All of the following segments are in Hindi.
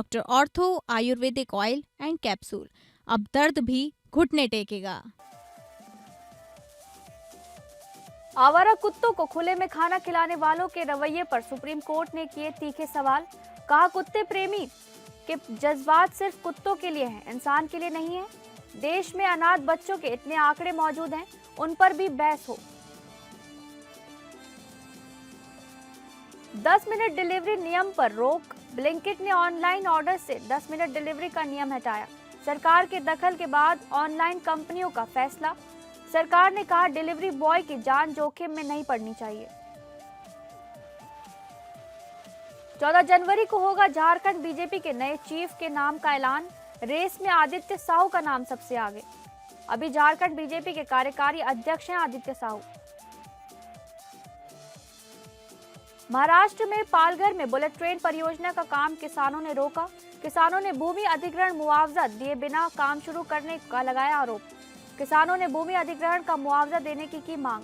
Doctor ortho Ayurvedic oil and capsule. अब दर्द भी घुटने टेकेगा। आवारा कुत्तों को खुले में खाना खिलाने वालों के रवैये पर सुप्रीम कोर्ट ने किए तीखे सवाल। कहा, कुत्ते प्रेमी के जज्बात सिर्फ कुत्तों के लिए हैं, इंसान के लिए नहीं है। देश में अनाथ बच्चों के इतने आंकड़े मौजूद हैं, उन पर भी बहस हो। 10 मिनट डिलीवरी नियम पर रोक। ब्लिंकिट ने ऑनलाइन ऑर्डर से 10 मिनट डिलीवरी का नियम हटाया। सरकार के दखल के बाद ऑनलाइन कंपनियों का फैसला। सरकार ने कहा, डिलीवरी बॉय की जान जोखिम में नहीं पड़नी चाहिए। 14 जनवरी को होगा झारखंड बीजेपी के नए चीफ के नाम का ऐलान। रेस में आदित्य साहू का नाम सबसे आगे। अभी झारखंड बीजेपी के कार्यकारी अध्यक्ष हैं आदित्य साहू। महाराष्ट्र में पालघर में बुलेट ट्रेन परियोजना का काम किसानों ने रोका। किसानों ने भूमि अधिग्रहण मुआवजा दिए बिना काम शुरू करने का लगाया आरोप। किसानों ने भूमि अधिग्रहण का मुआवजा देने की मांग।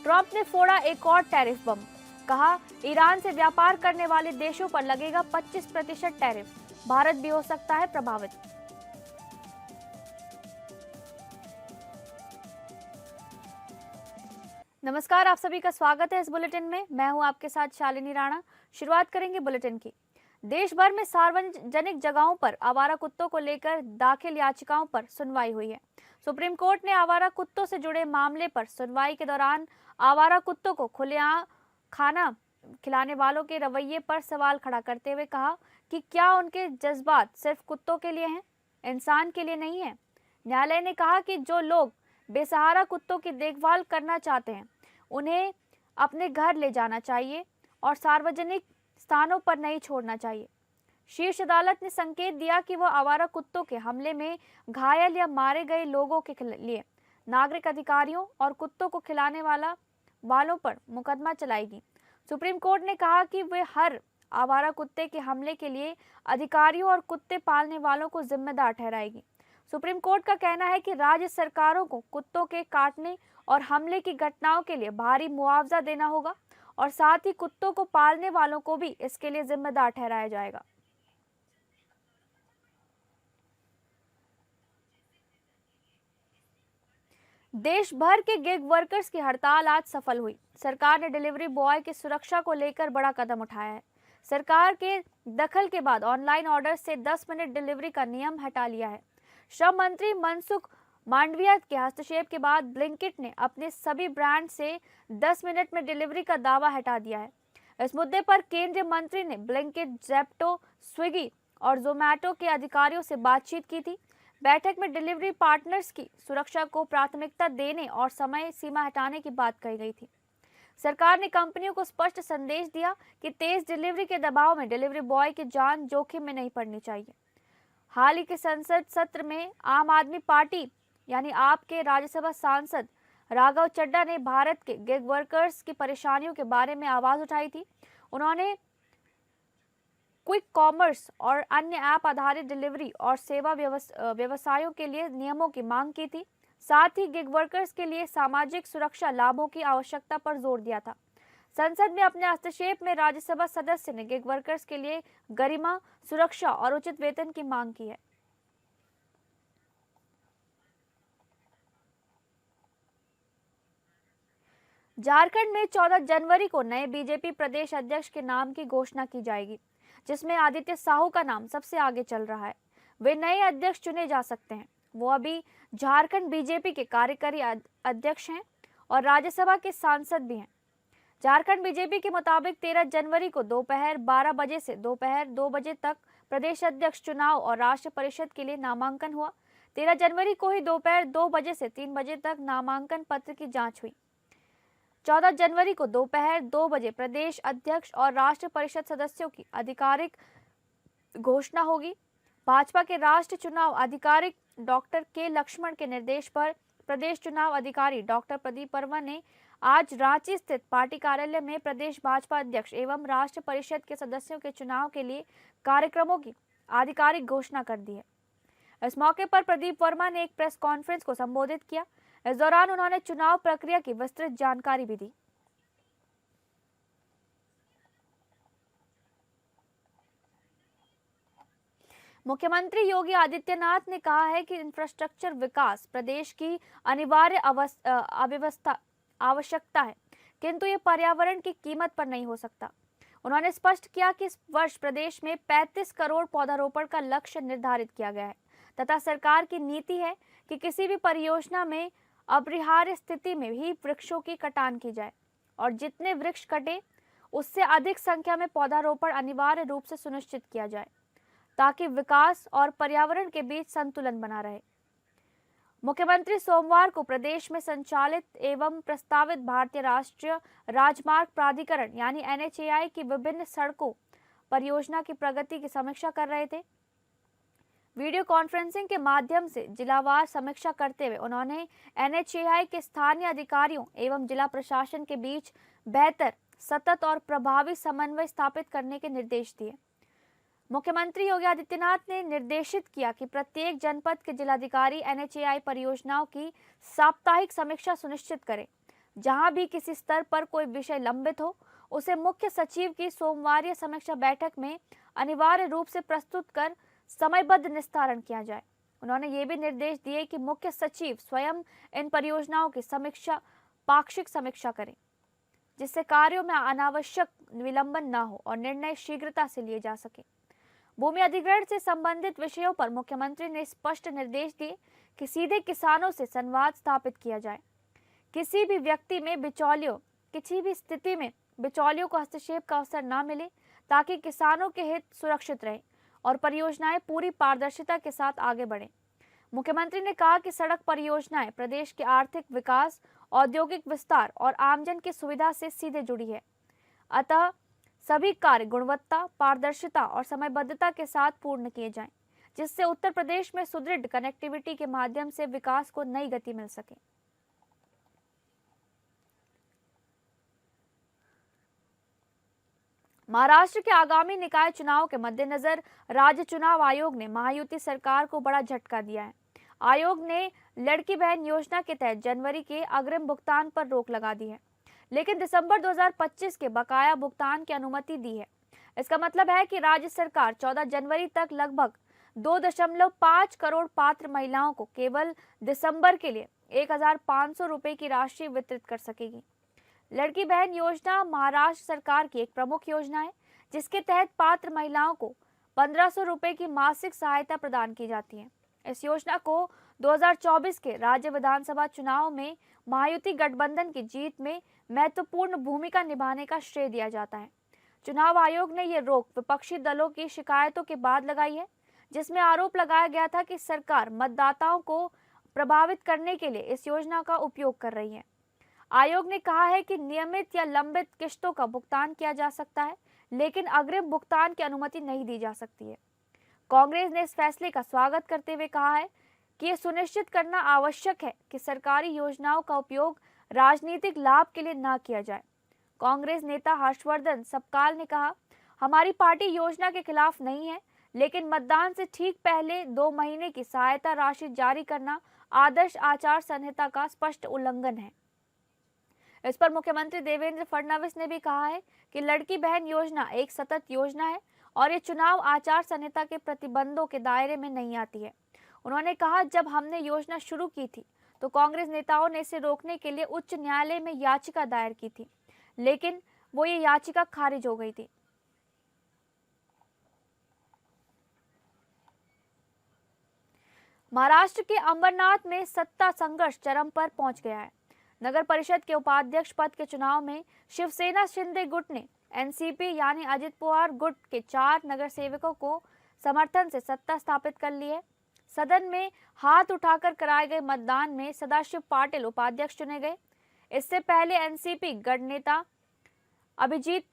ट्रंप ने फोड़ा एक और टैरिफ बम। कहा, ईरान से व्यापार करने वाले देशों पर लगेगा 25% टैरिफ। भारत भी हो सकता है प्रभावित। नमस्कार, आप सभी का स्वागत है इस बुलेटिन में। मैं हूं आपके साथ शालिनी राणा। शुरुआत करेंगे बुलेटिन की। देश भर में सार्वजनिक जगहों पर आवारा कुत्तों को लेकर दाखिल याचिकाओं पर सुनवाई हुई है। सुप्रीम कोर्ट ने आवारा कुत्तों से जुड़े मामले पर सुनवाई के दौरान आवारा कुत्तों को खुलेआम खाना खिलाने वालों के रवैये पर सवाल खड़ा करते हुए कहा कि क्या उनके जज्बात सिर्फ कुत्तों के लिए हैं, इंसान के लिए नहीं है। न्यायालय ने कहा कि जो लोग बेसहारा कुत्तों की देखभाल करना चाहते हैं, उन्हें अपने घर ले जाना चाहिए और सार्वजनिक स्थानों पर नहीं छोड़ना चाहिए। शीर्ष अदालत ने संकेत दिया कि वह आवारा कुत्तों के हमले में घायल या मारे गए लोगों के लिए नागरिक अधिकारियों और कुत्तों को खिलाने वालों पर मुकदमा चलाएगी। सुप्रीम कोर्ट ने कहा कि वे हर आवारा कुत्ते के हमले के लिए अधिकारियों और कुत्ते पालने वालों को जिम्मेदार ठहराएगी। सुप्रीम कोर्ट का कहना है कि राज्य सरकारों को कुत्तों के काटने और हमले की घटनाओं के लिए भारी मुआवजा देना होगा और साथ ही कुत्तों को पालने वालों को भी इसके लिए जिम्मेदार ठहराया जाएगा। देश भर के गिग वर्कर्स की हड़ताल आज सफल हुई। सरकार ने डिलीवरी बॉय की सुरक्षा को लेकर बड़ा कदम उठाया है। सरकार के दखल के बाद ऑनलाइन ऑर्डर से 10 मिनट डिलीवरी का नियम हटा लिया है। श्रम मंत्री मनसुख मांडविया के हस्तक्षेप के बाद ब्लिंकिट ने अपने सभी ब्रांड से 10 मिनट में डिलीवरी का दावा हटा दिया है। इस मुद्दे पर केंद्रीय मंत्री ने ब्लिंकिट, ज़ेप्टो, स्विगी और जोमैटो के अधिकारियों से बातचीत की थी। बैठक में डिलीवरी पार्टनर्स की सुरक्षा को प्राथमिकता देने और समय सीमा हटाने की बात कही गई थी। सरकार ने कंपनियों को स्पष्ट संदेश दिया कि तेज डिलीवरी के दबाव में डिलीवरी बॉय की जान जोखिम में नहीं पड़नी चाहिए। हाल ही के संसद सत्र में आम आदमी पार्टी यानी आप के राज्यसभा सांसद राघव चड्ढा ने भारत के गिग वर्कर्स की परेशानियों के बारे में आवाज उठाई थी। उन्होंने क्विक कॉमर्स और अन्य ऐप आधारित डिलीवरी और सेवा व्यवसायों के लिए नियमों की मांग की थी। साथ ही गिग वर्कर्स के लिए सामाजिक सुरक्षा लाभों की आवश्यकता पर जोर दिया था। संसद में अपने हस्तक्षेप में राज्यसभा सदस्य ने गिग वर्कर्स के लिए गरिमा, सुरक्षा और उचित वेतन की मांग की है। झारखंड में 14 जनवरी को नए बीजेपी प्रदेश अध्यक्ष के नाम की घोषणा की जाएगी, जिसमें आदित्य साहू का नाम सबसे आगे चल रहा है। वे नए अध्यक्ष चुने जा सकते हैं। वो अभी झारखंड बीजेपी के कार्यकारी अध्यक्ष हैं और राज्यसभा के सांसद भी हैं। झारखंड बीजेपी के मुताबिक 13 जनवरी को दोपहर 12 बजे से दोपहर 2 बजे तक प्रदेश अध्यक्ष चुनाव और राष्ट्र परिषद के लिए नामांकन हुआ। 13 जनवरी को ही दोपहर 2 बजे से 3 बजे तक नामांकन पत्र की जांच हुई। 14 जनवरी को दोपहर 2 बजे प्रदेश अध्यक्ष और राष्ट्र परिषद सदस्यों की आधिकारिक घोषणा होगी। भाजपा के राष्ट्र चुनाव अधिकारी डॉक्टर के लक्ष्मण के निर्देश पर प्रदेश चुनाव अधिकारी डॉक्टर प्रदीप वर्मा ने आज रांची स्थित पार्टी कार्यालय में प्रदेश भाजपा अध्यक्ष एवं राष्ट्र परिषद के सदस्यों के चुनाव के लिए कार्यक्रमों की आधिकारिक घोषणा कर दी है। इस मौके पर प्रदीप वर्मा ने एक प्रेस कॉन्फ्रेंस को संबोधित किया। इस दौरान उन्होंने चुनाव प्रक्रिया की विस्तृत जानकारी भी दी। मुख्यमंत्री योगी आदित्यनाथ ने कहा है कि इंफ्रास्ट्रक्चर विकास प्रदेश की अनिवार्य आवश्यकता है, किंतु ये पर्यावरण की कीमत पर नहीं हो सकता। उन्होंने स्पष्ट किया कि इस वर्ष प्रदेश में 35 करोड़ पौधारोपण का लक्ष्य निर्धारित किया गया है तथा सरकार की नीति है कि किसी भी परियोजना में अपरिहार्य स्थिति में ही वृक्षों की कटान की जाए और जितने वृक्ष कटे उससे अधिक संख्या में पौधारोपण अनिवार्य रूप से सुनिश्चित किया जाए ताकि विकास और पर्यावरण के बीच संतुलन बना रहे। मुख्यमंत्री सोमवार को प्रदेश में संचालित एवं प्रस्तावित भारतीय राष्ट्रीय राजमार्ग प्राधिकरण यानी NHAI की विभिन्न सड़कों परियोजना की प्रगति की समीक्षा कर रहे थे। वीडियो कॉन्फ्रेंसिंग के माध्यम से जिलावार समीक्षा करते हुए उन्होंने NHAI के स्थानीय अधिकारियों एवं जिला प्रशासन के बीच बेहतर, सतत और प्रभावी समन्वय स्थापित करने के निर्देश दिए। मुख्यमंत्री योगी आदित्यनाथ ने निर्देशित किया कि प्रत्येक जनपद के जिलाधिकारी NHAI परियोजनाओं की साप्ताहिक समीक्षा सुनिश्चित करें। जहां भी किसी स्तर पर कोई विषय लंबित हो, उसे मुख्य सचिव की सोमवारीय समीक्षा बैठक में अनिवार्य रूप से प्रस्तुत कर समयबद्ध निस्तारण किया जाए। उन्होंने ये भी निर्देश दिए कि मुख्य सचिव स्वयं इन परियोजनाओं की पाक्षिक समीक्षा करें, जिससे कार्यों में अनावश्यक विलंबन न हो और निर्णय शीघ्रता से लिए जा सके। भूमि अधिग्रहण से संबंधित विषयों पर मुख्यमंत्री ने स्पष्ट निर्देश दिए कि सीधे किसानों से संवाद स्थापित किया जाए। किसी भी व्यक्ति में किसी भी स्थिति में बिचौलियों को हस्तक्षेप का अवसर न मिले ताकि किसानों के हित सुरक्षित रहे और परियोजनाएं पूरी पारदर्शिता के साथ आगे बढ़ें। मुख्यमंत्री ने कहा कि सड़क परियोजनाएं प्रदेश के आर्थिक विकास, औद्योगिक विस्तार और आमजन की सुविधा से सीधे जुड़ी है। अतः सभी कार्य गुणवत्ता, पारदर्शिता और समयबद्धता के साथ पूर्ण किए जाएं, जिससे उत्तर प्रदेश में सुदृढ़ कनेक्टिविटी के माध्यम से विकास को नई गति मिल सके। महाराष्ट्र के आगामी निकाय चुनाव के मद्देनजर राज्य चुनाव आयोग ने महायुति सरकार को बड़ा झटका दिया है। आयोग ने लड़की बहन योजना के तहत जनवरी के अग्रिम भुगतान पर रोक लगा दी है, लेकिन दिसंबर 2025 के बकाया भुगतान की अनुमति दी है। इसका मतलब है कि राज्य सरकार 14 जनवरी तक लगभग 2.5 करोड़ पात्र महिलाओं को केवल दिसंबर के लिए 1,500 रुपए की राशि वितरित कर सकेगी। लड़की बहन योजना महाराष्ट्र सरकार की एक प्रमुख योजना है, जिसके तहत पात्र महिलाओं को 1,500 रुपए की मासिक सहायता प्रदान की जाती है। इस योजना को 2024 के राज्य विधानसभा चुनाव में महायुति गठबंधन की जीत में महत्वपूर्ण भूमिका निभाने का श्रेय दिया जाता है। चुनाव आयोग ने यह रोक विपक्षी दलों की शिकायतों के बाद लगाई है, जिसमें आरोप लगाया गया था कि सरकार मतदाताओं को प्रभावित करने के लिए इस योजना का उपयोग कर रही है। आयोग ने कहा है कि नियमित या लंबित किश्तों का भुगतान किया जा सकता है, लेकिन अग्रिम भुगतान की अनुमति नहीं दी जा सकती है। कांग्रेस ने इस फैसले का स्वागत करते हुए कहा है कि यह सुनिश्चित करना आवश्यक है कि सरकारी योजनाओं का उपयोग राजनीतिक लाभ के लिए न किया जाए। कांग्रेस नेता हर्षवर्धन सपकाल ने कहा, हमारी पार्टी योजना के खिलाफ नहीं है, लेकिन मतदान से ठीक पहले 2 महीने की सहायता राशि जारी करना आदर्श आचार संहिता का स्पष्ट उल्लंघन है। इस पर मुख्यमंत्री देवेंद्र फडणवीस ने भी कहा है कि लड़की बहन योजना एक सतत योजना है और ये चुनाव आचार संहिता के प्रतिबंधों के दायरे में नहीं आती है। उन्होंने कहा, जब हमने योजना शुरू की थी तो कांग्रेस नेताओं ने इसे रोकने के लिए उच्च न्यायालय में याचिका दायर की थी, लेकिन वो ये याचिका खारिज हो गई थी। महाराष्ट्र के अंबरनाथ में सत्ता संघर्ष चरम पर पहुंच गया है। नगर परिषद के उपाध्यक्ष पद के चुनाव में शिवसेना शिंदे गुट ने एनसीपी यानी अजित पवार गुट के 4 नगर सेवकों को समर्थन से सत्ता स्थापित कर ली है। सदन में हाथ उठाकर कराए गए मतदान में सदाशिव पाटिल उपाध्यक्ष चुने गए। इससे पहले एनसीपी गढ़ नेता अभिजीत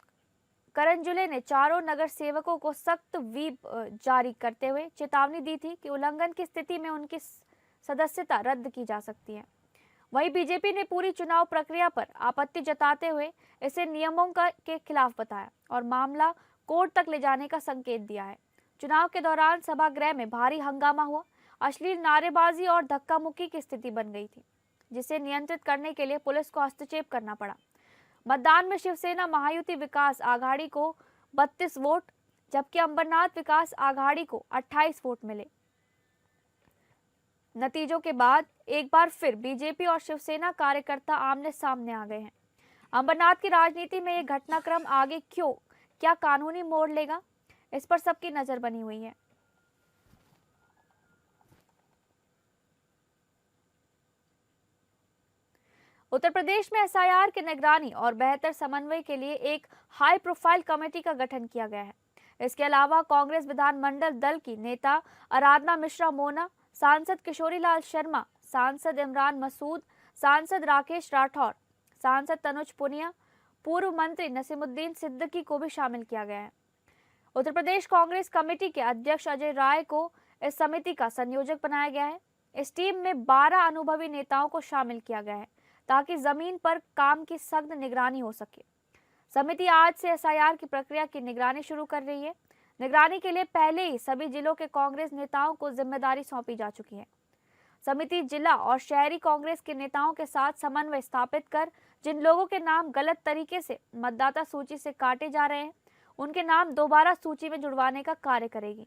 करंजुले ने चारों नगर सेवकों को सख्त व्हिप जारी करते हुए चेतावनी दी थी कि उल्लंघन की स्थिति में उनकी सदस्यता रद्द की जा सकती है। वहीं बीजेपी ने पूरी चुनाव प्रक्रिया पर आपत्ति जताते हुए इसे नियमों के खिलाफ बताया और मामला कोर्ट तक ले जाने का संकेत दिया है। चुनाव के दौरान सभागृह में भारी हंगामा हुआ, अश्लील नारेबाजी और धक्का मुक्की की स्थिति बन गई थी, जिसे नियंत्रित करने के लिए पुलिस को हस्तक्षेप करना पड़ा। मतदान में शिवसेना महायुति विकास आघाड़ी को 32 वोट, जबकि अंबरनाथ विकास आघाड़ी को 28 वोट मिले। नतीजों के बाद एक बार फिर बीजेपी और शिवसेना कार्यकर्ता आमने सामने आ गए हैं। अंबरनाथ की राजनीति में ये घटनाक्रम आगे क्या कानूनी मोड़ लेगा, इस पर सबकी नजर बनी हुई है। उत्तर प्रदेश में एसआईआर की निगरानी और बेहतर समन्वय के लिए एक हाई प्रोफाइल कमेटी का गठन किया गया है। इसके अलावा कांग्रेस विधानमंडल दल की नेता आराधना मिश्रा मोना, सांसद किशोरीलाल शर्मा, सांसद इमरान मसूद, सांसद राकेश राठौर, सांसद तनुज पुनिया, पूर्व मंत्री नसीमुद्दीन सिद्दीकी को भी शामिल किया गया है। उत्तर प्रदेश कांग्रेस कमेटी के अध्यक्ष अजय राय को इस समिति का संयोजक बनाया गया है। इस टीम में 12 अनुभवी नेताओं को शामिल किया गया है ताकि जमीन पर काम की सख्त निगरानी हो सके। समिति आज से एसआईआर की प्रक्रिया की निगरानी शुरू कर रही है। निगरानी के लिए पहले ही सभी जिलों के कांग्रेस नेताओं को जिम्मेदारी सौंपी जा चुकी है। समिति जिला और शहरी कांग्रेस के नेताओं के साथ समन्वय स्थापित कर जिन लोगों के नाम गलत तरीके से मतदाता सूची से काटे जा रहे हैं, उनके नाम दोबारा सूची में जुड़वाने का कार्य करेगी।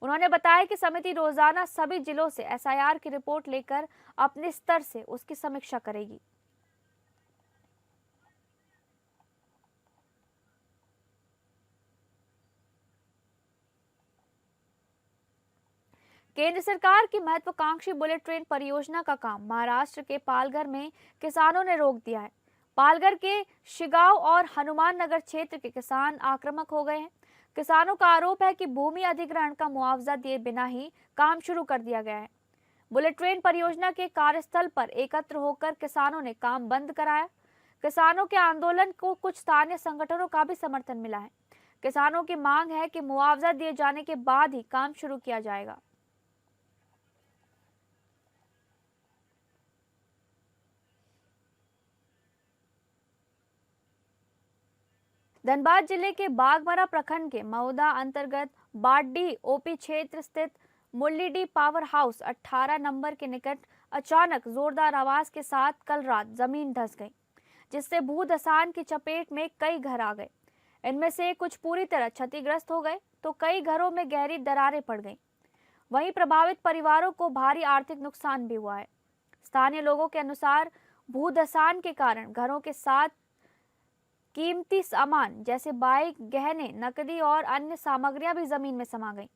उन्होंने बताया कि समिति रोजाना सभी जिलों से एसआईआर की रिपोर्ट लेकर अपने स्तर से उसकी समीक्षा करेगी। केंद्र सरकार की महत्वाकांक्षी बुलेट ट्रेन परियोजना का काम महाराष्ट्र के पालघर में किसानों ने रोक दिया है। पालघर के शिगांव और हनुमान नगर क्षेत्र के किसान आक्रामक हो गए हैं। किसानों का आरोप है कि भूमि अधिग्रहण का मुआवजा दिए बिना ही काम शुरू कर दिया गया है। बुलेट ट्रेन परियोजना के कार्यस्थल पर एकत्र होकर किसानों ने काम बंद कराया। किसानों के आंदोलन को कुछ स्थानीय संगठनों का भी समर्थन मिला है। किसानों की मांग है कि मुआवजा दिए जाने के बाद ही काम शुरू किया जाएगा। धनबाद जिले के बागबारा प्रखंड के मऊदा अंतर्गत बाडडी ओपी क्षेत्र स्थित मुरलीडी पावर हाउस 18 नंबर के निकट अचानक जोरदार आवाज के साथ कल रात जमीन धंस गई, जिससे भूधसान की चपेट में कई घर आ गए। इनमें से कुछ पूरी तरह क्षतिग्रस्त हो गए तो कई घरों में गहरी दरारें पड़ गईं। वहीं प्रभावित परिवारों को भारी आर्थिक नुकसान भी हुआ है। स्थानीय लोगों के अनुसार भूधसान के कारण घरों के साथ कीमती सामान जैसे बाइक, गहने, नकदी और अन्य सामग्रियां भी जमीन में समा गईं।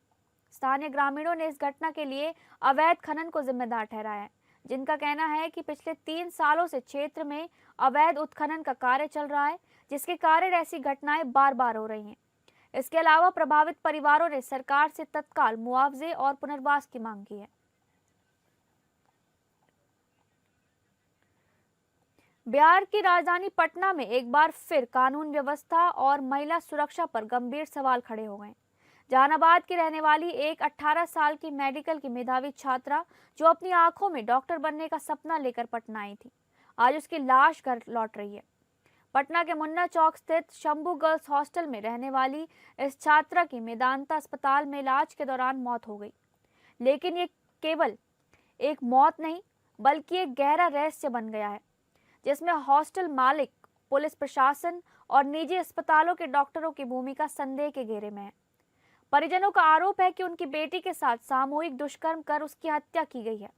स्थानीय ग्रामीणों ने इस घटना के लिए अवैध खनन को जिम्मेदार ठहराया है, जिनका कहना है कि पिछले 3 सालों से क्षेत्र में अवैध उत्खनन का कार्य चल रहा है, जिसके कारण ऐसी घटनाएं बार बार हो रही हैं। इसके अलावा प्रभावित परिवारों ने सरकार से तत्काल मुआवजे और पुनर्वास की मांग की है। बिहार की राजधानी पटना में एक बार फिर कानून व्यवस्था और महिला सुरक्षा पर गंभीर सवाल खड़े हो गए। जहानाबाद की रहने वाली एक 18 साल की मेडिकल की मेधावी छात्रा जो अपनी आंखों में डॉक्टर बनने का सपना लेकर पटना आई थी, आज उसकी लाश घर लौट रही है। पटना के मुन्ना चौक स्थित शंभू गर्ल्स हॉस्टल में रहने वाली इस छात्रा की मेदांता अस्पताल में इलाज के दौरान मौत हो गई। लेकिन ये केवल एक मौत नहीं बल्कि एक गहरा रहस्य बन गया है, जिसमें हॉस्टल मालिक, पुलिस प्रशासन और निजी अस्पतालों के डॉक्टरों की भूमिका संदेह के घेरे में है। परिजनों का आरोप है कि उनकी बेटी के साथ सामूहिक दुष्कर्म कर उसकी हत्या की गई है,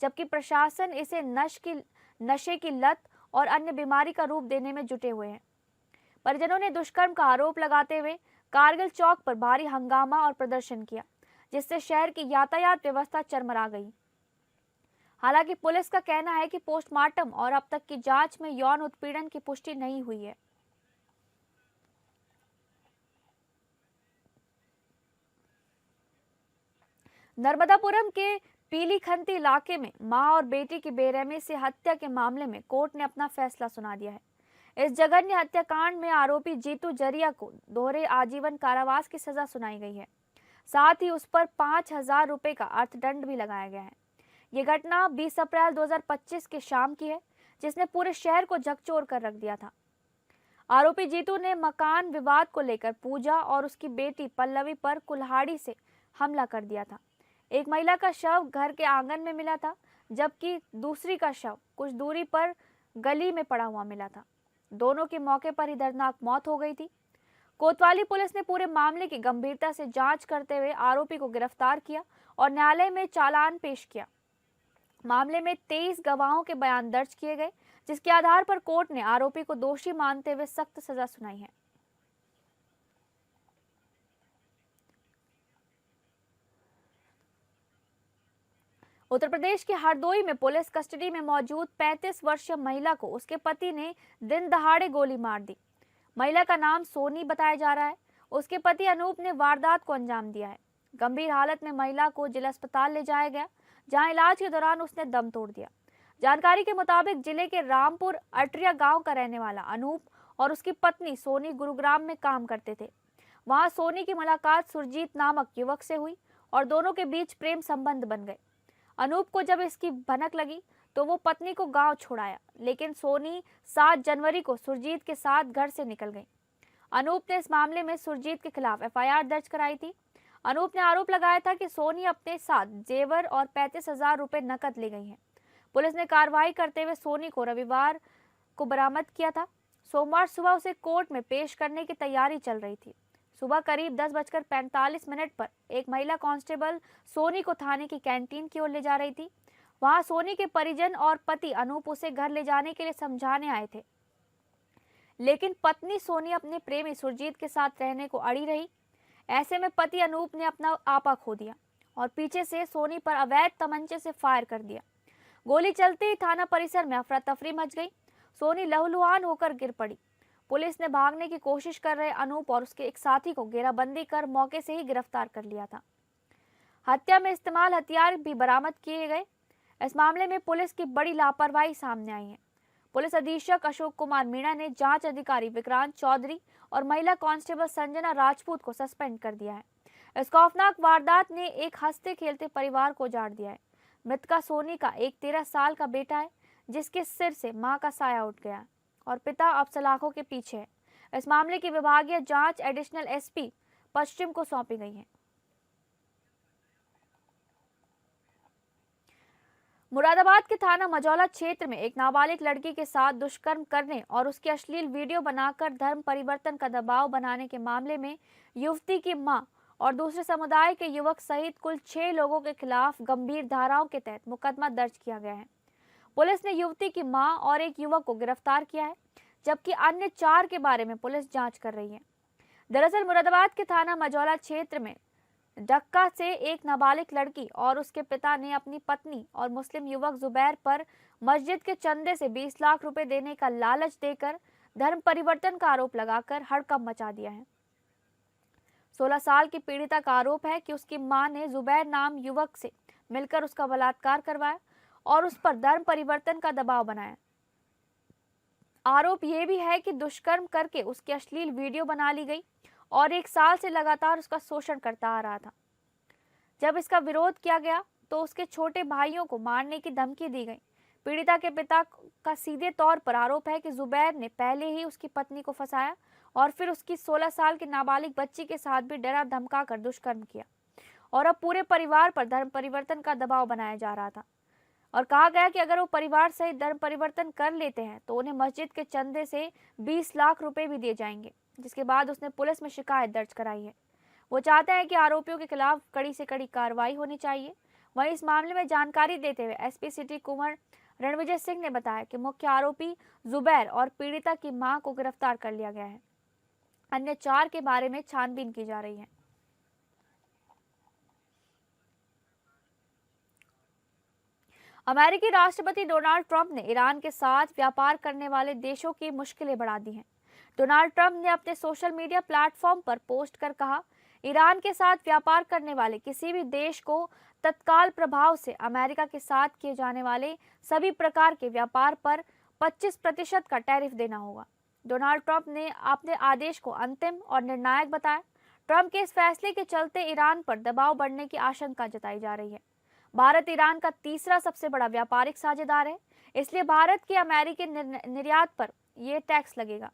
जबकि प्रशासन इसे नशे की लत और अन्य बीमारी का रूप देने में जुटे हुए हैं। परिजनों ने दुष्कर्म का आरोप लगाते हुए कारगिल चौक पर भारी हंगामा और प्रदर्शन किया, जिससे शहर की यातायात व्यवस्था चरमरा गई। हालांकि पुलिस का कहना है कि पोस्टमार्टम और अब तक की जांच में यौन उत्पीड़न की पुष्टि नहीं हुई है। नर्मदापुरम के पीलीखंती इलाके में मां और बेटी की बेरहमी से हत्या के मामले में कोर्ट ने अपना फैसला सुना दिया है। इस जघन्य हत्याकांड में आरोपी जीतू जरिया को दोहरे आजीवन कारावास की सजा सुनाई गई है। साथ ही उस पर 5,000 रुपए का अर्थदंड भी लगाया गया है। ये घटना 20 अप्रैल 2025 की शाम की है, जिसने पूरे शहर को झकझोर कर रख दिया था। आरोपी जीतू ने मकान विवाद को लेकर पूजा और उसकी बेटी पल्लवी पर कुल्हाड़ी से हमला कर दिया था। एक महिला का शव घर के आंगन में मिला था, जबकि दूसरी का शव कुछ दूरी पर गली में पड़ा हुआ मिला था। दोनों की मौके पर ही दर्दनाक मौत हो गई थी। कोतवाली पुलिस ने पूरे मामले की गंभीरता से जांच करते हुए आरोपी को गिरफ्तार किया और न्यायालय में चालान पेश किया। मामले में 23 गवाहों के बयान दर्ज किए गए, जिसके आधार पर कोर्ट ने आरोपी को दोषी मानते हुए सख्त सजा सुनाई है। उत्तर प्रदेश के हरदोई में पुलिस कस्टडी में मौजूद 35 वर्षीय महिला को उसके पति ने दिन दहाड़े गोली मार दी। महिला का नाम सोनी बताया जा रहा है। उसके पति अनूप ने वारदात को अंजाम दिया है। गंभीर हालत में महिला को जिला अस्पताल ले जाया गया, जहां इलाज के दौरान उसने दम तोड़ दिया। जानकारी के मुताबिक जिले के रामपुर अटरिया गांव का रहने वाला अनूप और उसकी पत्नी सोनी गुरुग्राम में काम करते थे। वहां सोनी की मुलाकात सुरजीत नामक युवक से हुई और दोनों के बीच प्रेम संबंध बन गए। अनूप को जब इसकी भनक लगी तो वो पत्नी को गांव छोड़ाया, लेकिन सोनी 7 जनवरी को सुरजीत के साथ घर से निकल गई। अनूप ने इस मामले में सुरजीत के खिलाफ एफआईआर दर्ज कराई थी। अनूप ने आरोप लगाया था कि सोनी अपने साथ जेवर और 35,000 रुपए नकद ले गई है। पुलिस ने कार्रवाई करते हुए सोनी को रविवार को बरामद किया था। सोमवार सुबह उसे कोर्ट में पेश करने की तैयारी चल रही थी। सुबह करीब 10:45 पर एक महिला कांस्टेबल सोनी को थाने की कैंटीन की ओर ले जा रही थी। वहां सोनी के परिजन और पति अनूप उसे घर ले जाने के लिए समझाने आए थे, लेकिन पत्नी सोनी अपने प्रेमी सुरजीत के साथ रहने को अड़ी रही। ऐसे में पति अनूप ने अपना आपा खो दिया और पीछे से सोनी पर अवैध तमंचे से फायर कर दिया। गोली चलते ही थाना परिसर में अफरा तफरी मच गई। सोनी लहूलुहान होकर गिर पड़ी। पुलिस ने भागने की कोशिश कर रहे अनूप और उसके एक साथी को घेराबंदी कर मौके से ही गिरफ्तार कर लिया था। हत्या में इस्तेमाल हथियार भी बरामद किए गए। इस मामले में पुलिस की बड़ी लापरवाही सामने आई है। पुलिस अधीक्षक अशोक कुमार मीणा ने जांच अधिकारी विक्रांत चौधरी और महिला कांस्टेबल संजना राजपूत को सस्पेंड कर दिया है। इस खौफनाक वारदात ने एक हंसते खेलते परिवार को उजाड़ दिया है। मृतका सोनी का एक 13 साल का बेटा है, जिसके सिर से मां का साया उठ गया और पिता अब सलाखों के पीछे है। इस मामले की विभागीय जांच एडिशनल एसपी पश्चिम को सौंपी गई है। मुरादाबाद के थाना मजौला क्षेत्र में एक नाबालिग लड़की के साथ दुष्कर्म करने और उसकी अश्लील वीडियो बनाकर धर्म परिवर्तन का दबाव बनाने के मामले में युवती की मां और दूसरे समुदाय के युवक सहित कुल 6 लोगों के खिलाफ गंभीर धाराओं के तहत मुकदमा दर्ज किया गया है। पुलिस ने युवती की मां और एक युवक को गिरफ्तार किया है, जबकि अन्य 4 के बारे में पुलिस जांच कर रही है। दरअसल मुरादाबाद के थाना मजौला क्षेत्र में डक्का से एक नाबालिग लड़की और उसके पिता ने अपनी पत्नी और मुस्लिम युवक जुबैर पर मस्जिद के चंदे से 20 लाख रुपए देने का लालच देकर धर्म परिवर्तन का आरोप लगाकर हड़कंप मचा दिया है। 16 साल की पीड़िता का आरोप है कि उसकी मां ने जुबैर नाम युवक से मिलकर उसका बलात्कार करवाया और उस पर धर्म परिवर्तन का दबाव बनाया। आरोप यह भी है कि दुष्कर्म करके उसकी अश्लील वीडियो बना ली गई और 1 साल से लगातार उसका शोषण करता आ रहा था। जब इसका विरोध किया गया तो उसके छोटे भाइयों को मारने की धमकी दी गई। पीड़िता के पिता का सीधे तौर पर आरोप है कि जुबैर ने पहले ही उसकी पत्नी को फंसाया और फिर उसकी 16 साल की नाबालिग बच्ची के साथ भी डरा धमका कर दुष्कर्म किया और अब पूरे परिवार पर धर्म परिवर्तन का दबाव बनाया जा रहा था और कहा गया कि अगर वो परिवार सहित धर्म परिवर्तन कर लेते हैं तो उन्हें मस्जिद के चंदे से 20 लाख रुपए भी दिए जाएंगे, जिसके बाद उसने पुलिस में शिकायत दर्ज कराई है। वो चाहते हैं कि आरोपियों के खिलाफ कड़ी से कड़ी कार्रवाई होनी चाहिए। वहीं इस मामले में जानकारी देते हुए एसपी सिटी कुंवर रणविजय सिंह ने बताया कि मुख्य आरोपी जुबैर और पीड़िता की मां को गिरफ्तार कर लिया गया है। अन्य 4 के बारे में छानबीन की जा रही है। अमेरिकी राष्ट्रपति डोनाल्ड ट्रंप ने ईरान के साथ व्यापार करने वाले देशों की मुश्किलें बढ़ा दी हैं। डोनाल्ड ट्रंप ने अपने सोशल मीडिया प्लेटफॉर्म पर पोस्ट कर कहा, ईरान के साथ व्यापार करने वाले किसी भी देश को तत्काल प्रभाव से अमेरिका के साथ किए जाने वाले सभी प्रकार के व्यापार पर 25% का टैरिफ देना होगा। डोनाल्ड ट्रंप ने अपने आदेश को अंतिम और निर्णायक बताया। ट्रंप के इस फैसले के चलते ईरान पर दबाव बढ़ने की आशंका जताई जा रही है। भारत ईरान का तीसरा सबसे बड़ा व्यापारिक साझेदार है, इसलिए भारत के अमेरिकी निर्यात पर यह टैक्स लगेगा।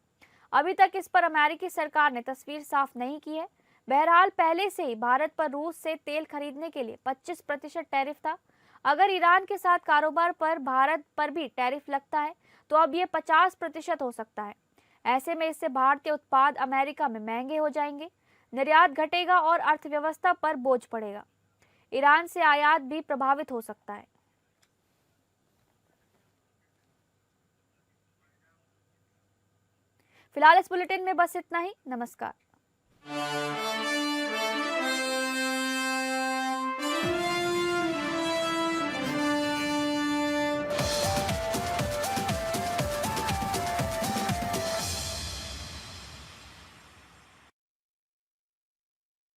अभी तक इस पर अमेरिकी सरकार ने तस्वीर साफ नहीं की है। बहरहाल पहले से ही भारत पर रूस से तेल खरीदने के लिए 25% टैरिफ था। अगर ईरान के साथ कारोबार पर भारत पर भी टैरिफ लगता है तो अब ये 50% हो सकता है। ऐसे में इससे भारतीय उत्पाद अमेरिका में महंगे हो जाएंगे, निर्यात घटेगा और अर्थव्यवस्था पर बोझ पड़ेगा। ईरान से आयात भी प्रभावित हो सकता है। फिलहाल इस बुलेटिन में बस इतना ही। नमस्कार।